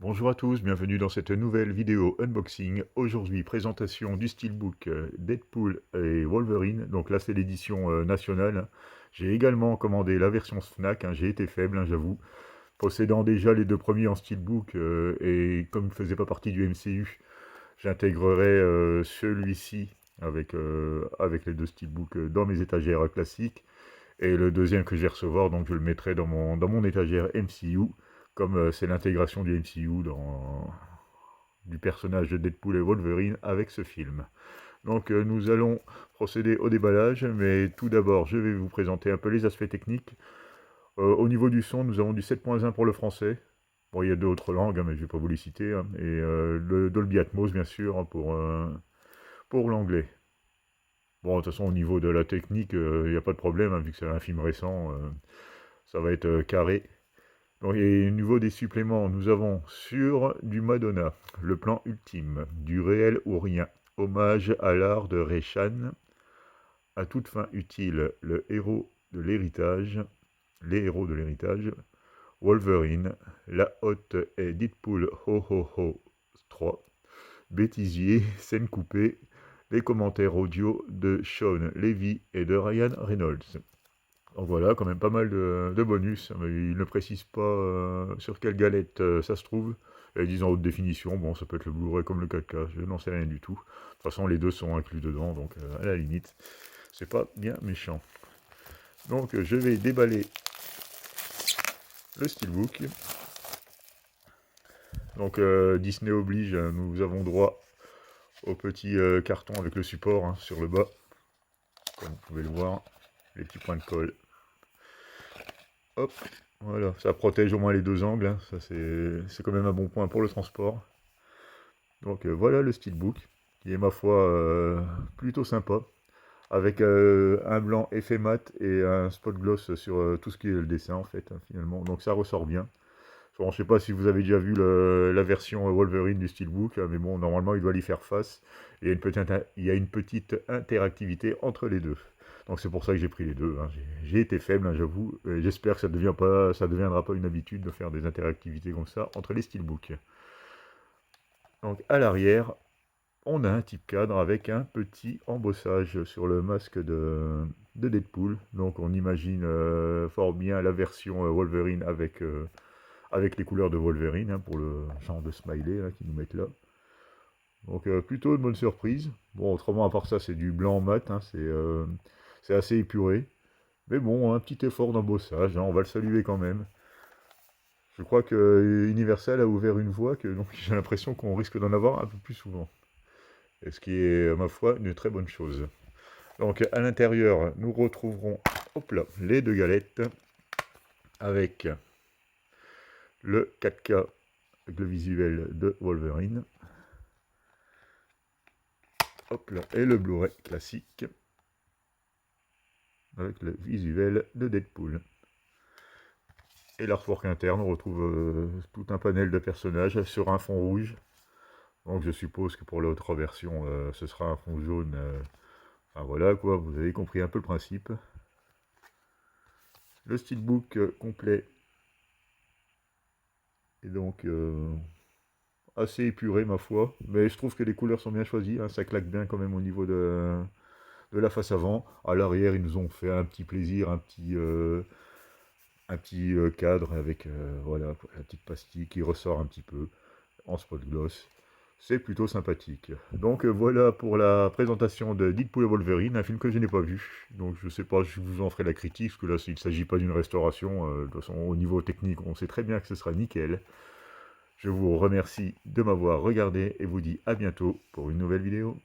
Bonjour à tous, bienvenue dans cette nouvelle vidéo unboxing. Aujourd'hui, présentation du steelbook Deadpool et Wolverine. Donc là, c'est l'édition nationale. J'ai également commandé la version Fnac, hein, j'ai été faible, hein, j'avoue. Possédant déjà les deux premiers en steelbook et comme il ne faisait pas partie du MCU, j'intégrerai celui-ci avec les deux steelbooks dans mes étagères classiques. Et le deuxième que je vais recevoir, donc je le mettrai dans mon étagère MCU, comme c'est l'intégration du MCU du personnage de Deadpool et Wolverine avec ce film. Donc nous allons procéder au déballage, mais tout d'abord je vais vous présenter un peu les aspects techniques. Au niveau du son, nous avons du 7.1 pour le français. Bon, il y a d'autres langues, hein, mais je ne vais pas vous les citer. Hein. Et le Dolby Atmos, bien sûr, hein, pour l'anglais. Bon, de toute façon, au niveau de la technique, il n'y a pas de problème, hein, vu que c'est un film récent, ça va être carré. Donc, et au niveau des suppléments, nous avons sur du Madonna, le plan ultime, du réel ou rien, hommage à l'art de Ray Chan, à toute fin utile, le héros de l'héritage, les héros de l'héritage, Wolverine, la hotte est Deadpool Ho Ho Ho 3, bêtisier, scène coupée, les commentaires audio de Sean Levy et de Ryan Reynolds. Donc voilà, quand même pas mal de bonus, mais il ne précise pas sur quelle galette ça se trouve. Et ils disent en haute définition, bon ça peut être le Blu-ray comme le 4K, je n'en sais rien du tout. De toute façon les deux sont inclus dedans, donc à la limite, c'est pas bien méchant. Donc je vais déballer le steelbook. Donc Disney oblige, nous avons droit au petit carton avec le support hein, sur le bas, comme vous pouvez le voir, les petits points de colle. Hop, voilà, ça protège au moins les deux angles, hein. Ça c'est quand même un bon point pour le transport. Donc voilà le steelbook, qui est ma foi plutôt sympa, avec un blanc effet mat et un spot gloss sur tout ce qui est le dessin en fait, hein, finalement. Donc ça ressort bien. Bon, je ne sais pas si vous avez déjà vu la version Wolverine du steelbook, mais bon, normalement il doit y faire face. Et il y a une petite interactivité entre les deux. Donc c'est pour ça que j'ai pris les deux. Hein. J'ai été faible, hein, j'avoue. J'espère que ça ne deviendra pas une habitude de faire des interactivités comme ça entre les steelbooks. Donc à l'arrière, on a un type cadre avec un petit embossage sur le masque de Deadpool. Donc on imagine fort bien la version Wolverine avec les couleurs de Wolverine, hein, pour le genre de smiley là, qu'ils nous mettent là. Donc plutôt une bonne surprise. Bon, autrement, à part ça, c'est du blanc mat, hein, c'est assez épuré. Mais bon, un petit effort d'embossage, hein, on va le saluer quand même. Je crois que Universal a ouvert une voie, que donc j'ai l'impression qu'on risque d'en avoir un peu plus souvent. Et ce qui est, à ma foi, une très bonne chose. Donc à l'intérieur, nous retrouverons hop là, les deux galettes avec le 4K avec le visuel de Wolverine. Hop là, et le Blu-ray classique avec le visuel de Deadpool. Et l'artwork interne, on retrouve tout un panel de personnages sur un fond rouge. Donc je suppose que pour l'autre version, ce sera un fond jaune. Enfin voilà quoi, vous avez compris un peu le principe. Le steelbook complet est donc assez épuré ma foi, mais je trouve que les couleurs sont bien choisies, hein, ça claque bien quand même au niveau de la face avant. À l'arrière, ils nous ont fait un petit plaisir, un petit cadre avec voilà, la petite pastille qui ressort un petit peu en spot gloss. C'est plutôt sympathique. Donc voilà pour la présentation de Deadpool et Wolverine, un film que je n'ai pas vu. Donc je ne sais pas, je vous en ferai la critique, parce que là, il ne s'agit pas d'une restauration. De toute façon, au niveau technique, on sait très bien que ce sera nickel. Je vous remercie de m'avoir regardé et vous dis à bientôt pour une nouvelle vidéo.